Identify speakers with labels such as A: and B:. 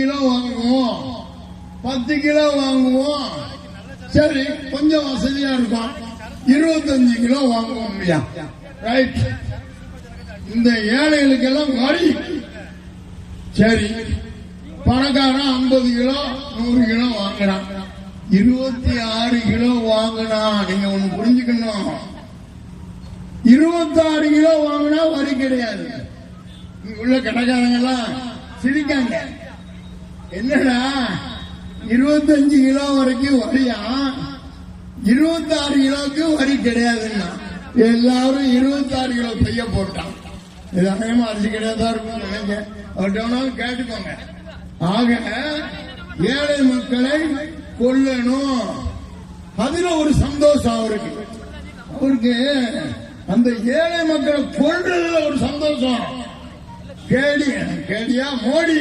A: Kilo வாங்குவோம், 10 kilo வாங்குவோம், சரி கொஞ்சம் வசதியா இருக்கும் 25 கிலோ வாங்குவோம். ரைட். இந்த ஏழைகளுக்கெல்லாம் வரி. சரி, பணக்காரன் 50 கிலோ 100 கிலோ வாங்குறான், 26 கிலோ வாங்கினா நீங்க ஒண்ணு புரிஞ்சுக்கணும், 26 கிலோ வாங்கினா வரி கிடையாது. இங்க உள்ள கடைக்காரங்க எல்லாம் சிரிக்காங்க. என்னடா 25 கிலோ வரைக்கும் வரியா, 26 கிலோவுக்கு வரி கிடையாதுன்னா எல்லாரும் 26 கிலோ பைய போட்டான். இது அநேகமா அரிசி கிடையாதா இருக்கும் நினைக்கிறேன். அவர்கிட்ட கேட்டுக்கோங்க. ஆக ஏழை மக்களை கொல்லணும், அதுல ஒரு சந்தோஷம் அவருக்கு அந்த ஏழை மக்களை கொல்றதுல ஒரு சந்தோஷம். கேடியா மோடி